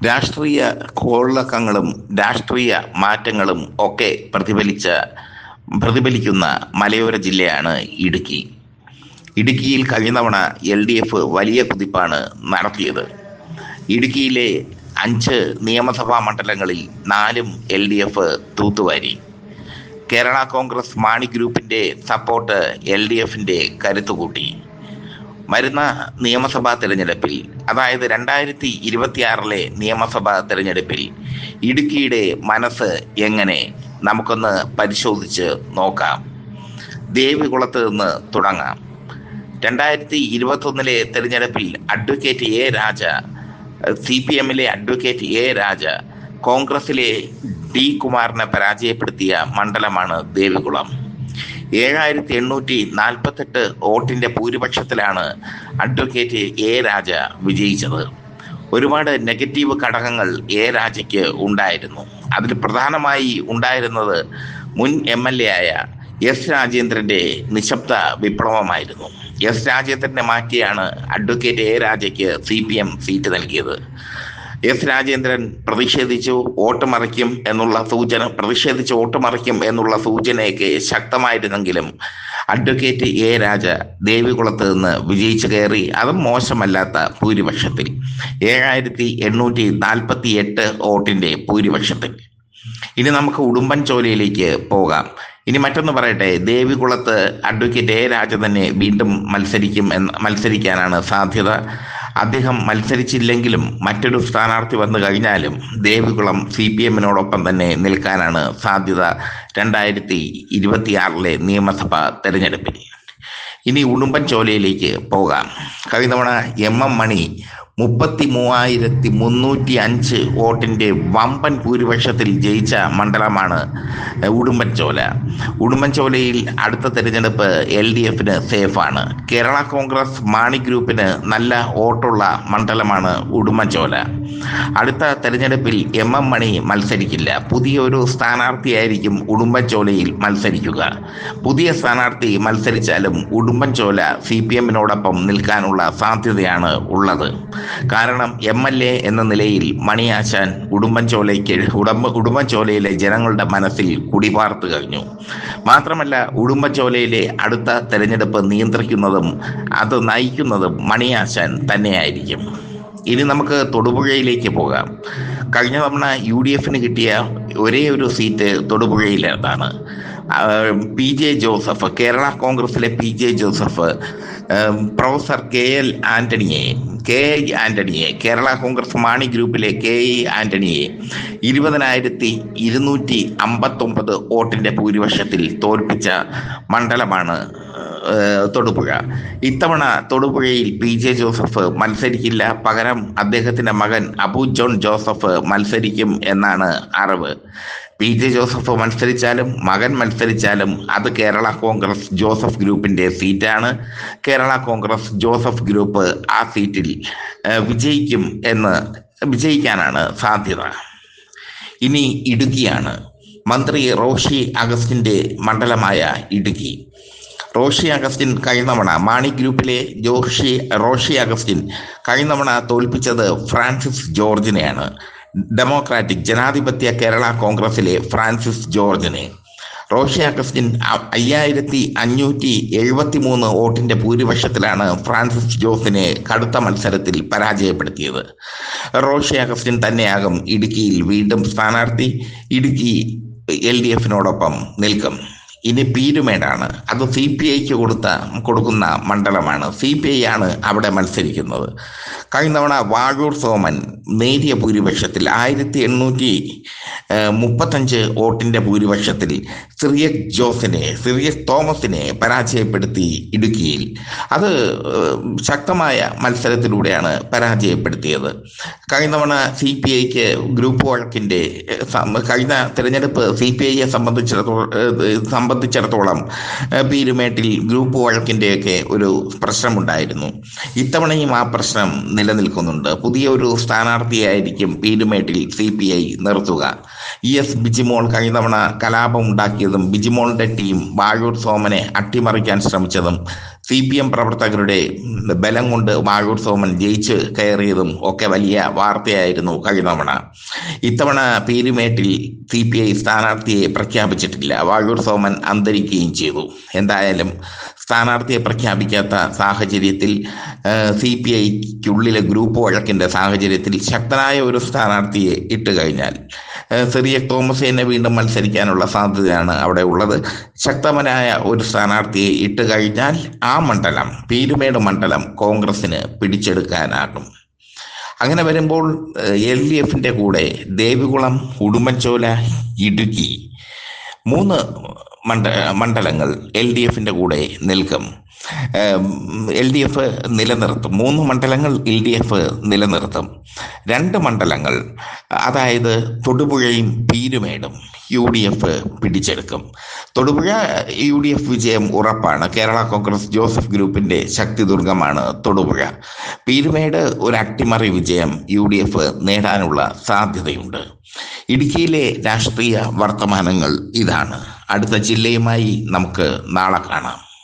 രാഷ്ട്രീയ കോളിളക്കങ്ങളും രാഷ്ട്രീയ മാറ്റങ്ങളും ഒക്കെ പ്രതിഫലിക്കുന്ന മലയോര ജില്ലയാണ് ഇടുക്കി. ഇടുക്കിയിൽ കഴിഞ്ഞ തവണ LDF വലിയ കുതിപ്പാണ് നടത്തിയത്. ഇടുക്കിയിലെ 5 നിയമസഭാ മണ്ഡലങ്ങളിൽ 4 LDF തൂത്തുവാരി. കേരള കോൺഗ്രസ് മാണി ഗ്രൂപ്പിന്റെ സപ്പോർട്ട് LDFന്റെ കരുത്തുകൂട്ടി. വരുന്ന നിയമസഭാ തെരഞ്ഞെടുപ്പിൽ, അതായത് 2026 നിയമസഭാ തെരഞ്ഞെടുപ്പിൽ ഇടുക്കിയുടെ മനസ്സ് എങ്ങനെ നമുക്കൊന്ന് പരിശോധിച്ച് നോക്കാം. ദേവികുളത്ത് നിന്ന് തുടങ്ങാം. 2021 തെരഞ്ഞെടുപ്പിൽ അഡ്വക്കേറ്റ് എ രാജ, CPMലെ അഡ്വക്കേറ്റ് എ രാജ കോൺഗ്രസിലെ D കുമാറിനെ പരാജയപ്പെടുത്തിയ മണ്ഡലമാണ് ദേവികുളം. 7848 വോട്ടിന്റെ ഭൂരിപക്ഷത്തിലാണ് അഡ്വക്കേറ്റ് എ രാജ വിജയിച്ചത്. ഒരുപാട് നെഗറ്റീവ് ഘടകങ്ങൾ എ രാജയ്ക്ക് ഉണ്ടായിരുന്നു. അതിൽ പ്രധാനമായി ഉണ്ടായിരുന്നത് മുൻ MLA ആയ S രാജേന്ദ്രന്റെ നിശബ്ദ വിപ്ലവമായിരുന്നു. S രാജേന്ദ്രനെ മാറ്റിയാണ് അഡ്വക്കേറ്റ് എ രാജയ്ക്ക് CPM സീറ്റ് നൽകിയത്. S രാജേന്ദ്രൻ പ്രതിഷേധിച്ച് വോട്ട് മറിക്കും എന്നുള്ള സൂചനയൊക്കെ ശക്തമായിരുന്നെങ്കിലും അഡ്വക്കേറ്റ് എ രാജ ദേവികുളത്ത് നിന്ന് വിജയിച്ചു കയറി, അതും മോശമല്ലാത്ത ഭൂരിപക്ഷത്തിൽ, 7848 വോട്ടിന്റെ ഭൂരിപക്ഷത്തിൽ. ഇനി നമുക്ക് ഉടുമ്പൻചോലയിലേക്ക് പോകാം. ഇനി മറ്റൊന്ന് പറയട്ടെ, ദേവികുളത്ത് അഡ്വക്കേറ്റ് എ രാജ തന്നെ വീണ്ടും മത്സരിക്കാനാണ് സാധ്യത. അദ്ദേഹം മത്സരിച്ചില്ലെങ്കിലും മറ്റൊരു സ്ഥാനാർത്ഥി വന്നു കഴിഞ്ഞാലും ദേവികുളം CPMനോടൊപ്പം തന്നെ നിൽക്കാനാണ് സാധ്യത 2026 നിയമസഭാ തെരഞ്ഞെടുപ്പിൽ. ഇനി ഉടുമ്പൻചോലയിലേക്ക് പോകാം. കഴിഞ്ഞ തവണ MM മണി 33,305 വോട്ടിന്റെ വമ്പൻ ഭൂരിപക്ഷത്തിൽ ജയിച്ച മണ്ഡലമാണ് ഉടുമ്പൻചോല. ഉടുമ്പൻചോലയിൽ അടുത്ത തെരഞ്ഞെടുപ്പ് LDFന് സേഫാണ്. കേരള കോൺഗ്രസ് മാണി ഗ്രൂപ്പിന് നല്ല വോട്ടുള്ള മണ്ഡലമാണ് ഉടുമ്പൻചോല. അടുത്ത തെരഞ്ഞെടുപ്പിൽ MM മണി മത്സരിക്കില്ല. പുതിയൊരു സ്ഥാനാർത്ഥിയായിരിക്കും ഉടുമ്പൻചോലയിൽ മത്സരിക്കുക. പുതിയ സ്ഥാനാർത്ഥി മത്സരിച്ചാലും ഉടുമ്പൻചോല CPMനോടൊപ്പം നിൽക്കാനുള്ള സാധ്യതയാണ് ഉള്ളത്. കാരണം MLA എന്ന നിലയിൽ മണിയാശാൻ ഉടുമ്പൻചോലയിലെ ജനങ്ങളുടെ മനസ്സിൽ കുടിപാർത്തു കഴിഞ്ഞു. മാത്രമല്ല, ഉടുമ്പൻചോലയിലെ അടുത്ത തെരഞ്ഞെടുപ്പ് നിയന്ത്രിക്കുന്നതും അത് നയിക്കുന്നതും മണിയാശാൻ തന്നെയായിരിക്കും. ഇനി നമുക്ക് തൊടുപുഴയിലേക്ക് പോകാം. കഴിഞ്ഞ തവണ UDFന് കിട്ടിയ ഒരേ ഒരു സീറ്റ് തൊടുപുഴയിലേതാണ്. PJ ജോസഫ്, കേരള കോൺഗ്രസിലെ PJ ജോസഫ് പ്രൊഫസർ KI ആന്റണിയെ, കേരള കോൺഗ്രസ് മാണി ഗ്രൂപ്പിലെ KI ആന്റണിയെ 20,259 വോട്ടിന്റെ ഭൂരിപക്ഷത്തിൽ തോൽപ്പിച്ച മണ്ഡലമാണ് തൊടുപുഴ. ഇത്തവണ തൊടുപുഴയിൽ PJ ജോസഫ് മത്സരിക്കില്ല. പകരം അദ്ദേഹത്തിന്റെ മകൻ അബു ജോൺ ജോസഫ് മത്സരിക്കും എന്നാണ് അറിവ്. PJ ജോസഫ് മത്സരിച്ചാലും മകൻ മത്സരിച്ചാലും അത് കേരള കോൺഗ്രസ് ജോസഫ് ഗ്രൂപ്പിന്റെ സീറ്റാണ്. കേരള കോൺഗ്രസ് ജോസഫ് ഗ്രൂപ്പ് ആ സീറ്റിൽ വിജയിക്കാനാണ് സാധ്യത. ഇനി ഇടുക്കിയാണ്. മന്ത്രി റോഷി അഗസ്റ്റിന്റെ മണ്ഡലമായ ഇടുക്കി. റോഷി അഗസ്റ്റിൻ കഴിഞ്ഞ തവണ മാണി ഗ്രൂപ്പിലെ റോഷി അഗസ്റ്റിൻ കഴിഞ്ഞ തവണ തോൽപ്പിച്ചത് ഫ്രാൻസിസ് ജോർജിനെയാണ്. ഡെമോക്രാറ്റിക് ജനാധിപത്യ കേരള കോൺഗ്രസിലെ ഫ്രാൻസിസ് ജോർജിനെ. റോഷി അഗസ്റ്റിൻ 5,573 വോട്ടിന്റെ ഭൂരിപക്ഷത്തിലാണ് ഫ്രാൻസിസ് ജോർജിനെ കടുത്ത മത്സരത്തിൽ പരാജയപ്പെടുത്തിയത്. റോഷി അഗസ്റ്റിൻ തന്നെയാകും ഇടുക്കിയിൽ വീണ്ടും സ്ഥാനാർത്ഥി. ഇടുക്കി LDFനോടൊപ്പം നിൽക്കും. ഇനി പീരുമേടാണ്. അത് CPIക്ക് കൊടുക്കുന്ന മണ്ഡലമാണ്. CPI ആണ് അവിടെ മത്സരിക്കുന്നത്. കഴിഞ്ഞ തവണ വാഴൂർ സോമൻ നേരിയ ഭൂരിപക്ഷത്തിൽ 1835 വോട്ടിന്റെ ഭൂരിപക്ഷത്തിൽ സിറിയസ് തോമസിനെ പരാജയപ്പെടുത്തി ഇടുക്കിയിൽ. അത് ശക്തമായ മത്സരത്തിലൂടെയാണ് പരാജയപ്പെടുത്തിയത്. കഴിഞ്ഞ തവണ CPIക്ക് ഗ്രൂപ്പ് വഴക്കിന്റെ കഴിഞ്ഞ തെരഞ്ഞെടുപ്പ് CPIയെ സംബന്ധിച്ചിടത്തോളം പീരുമേട്ടിൽ ഗ്രൂപ്പ് വഴക്കിൻ്റെയൊക്കെ ഒരു പ്രശ്നമുണ്ടായിരുന്നു. ഇത്തവണയും ആ പ്രശ്നം നിലനിൽക്കുന്നുണ്ട്. പുതിയ ഒരു സ്ഥാനാർത്ഥിയായിരിക്കും പീരുമേട്ടിൽ CPI നിർത്തുക. ES ബിജിമോൾ കഴിഞ്ഞ തവണ കലാപം ഉണ്ടാക്കിയതും ബിജിമോളിന്റെ ടീം വാഴൂർ സോമനെ അട്ടിമറിക്കാൻ ശ്രമിച്ചതും CPM പ്രവർത്തകരുടെ ബലം കൊണ്ട് വാഴൂർ സോമൻ ജയിച്ച് കയറിയതും ഒക്കെ വലിയ വാർത്തയായിരുന്നു കഴിഞ്ഞ തവണ. ഇത്തവണ പീരുമേട്ടിൽ CPI സ്ഥാനാർത്ഥിയെ പ്രഖ്യാപിച്ചിട്ടില്ല. വാഴൂർ സോമൻ അന്തരിക്കുകയും ചെയ്തു. എന്തായാലും സ്ഥാനാർത്ഥിയെ പ്രഖ്യാപിക്കാത്ത സാഹചര്യത്തിൽ, CPIക്കുള്ളിലെ ഗ്രൂപ്പ് വഴക്കിന്റെ സാഹചര്യത്തിൽ ശക്തനായ ഒരു സ്ഥാനാർത്ഥിയെ ഇട്ട് കഴിഞ്ഞാൽ സിറിയക് തോമസിനെ വീണ്ടും മത്സരിക്കാനുള്ള സാധ്യതയാണ് അവിടെ ഉള്ളത്. ശക്തനായ ഒരു സ്ഥാനാർത്ഥിയെ ഇട്ട് കഴിഞ്ഞാൽ ആ മണ്ഡലം, പീരുമേട് മണ്ഡലം, കോൺഗ്രസിന് പിടിച്ചെടുക്കാനാകും. അങ്ങനെ വരുമ്പോൾ LDFിന്റെ കൂടെ ദേവികുളം, ഉടുമ്പൻചോല, ഇടുക്കി 3 മണ്ഡലങ്ങൾ LDFിന്റെ കൂടെ നിൽക്കും. LDF നിലനിർത്തും. 3 മണ്ഡലങ്ങൾ LDF നിലനിർത്തും. 2 മണ്ഡലങ്ങൾ, അതായത് തൊടുപുഴയും പീരുമേടും, UDF പിടിച്ചെടുക്കും. തൊടുപുഴ UDF വിജയം ഉറപ്പാണ്. കേരള കോൺഗ്രസ് ജോസഫ് ഗ്രൂപ്പിന്റെ ശക്തിദുർഗമാണ് തൊടുപുഴ. പീരുമേട് ഒരു അട്ടിമറി വിജയം UDF നേടാനുള്ള സാധ്യതയുണ്ട്. ഇടുക്കിയിലെ രാഷ്ട്രീയ വർത്തമാനങ്ങൾ ഇതാണ്. അടുത്ത ജില്ലയുമായി നമുക്ക് നാളെ കാണാം.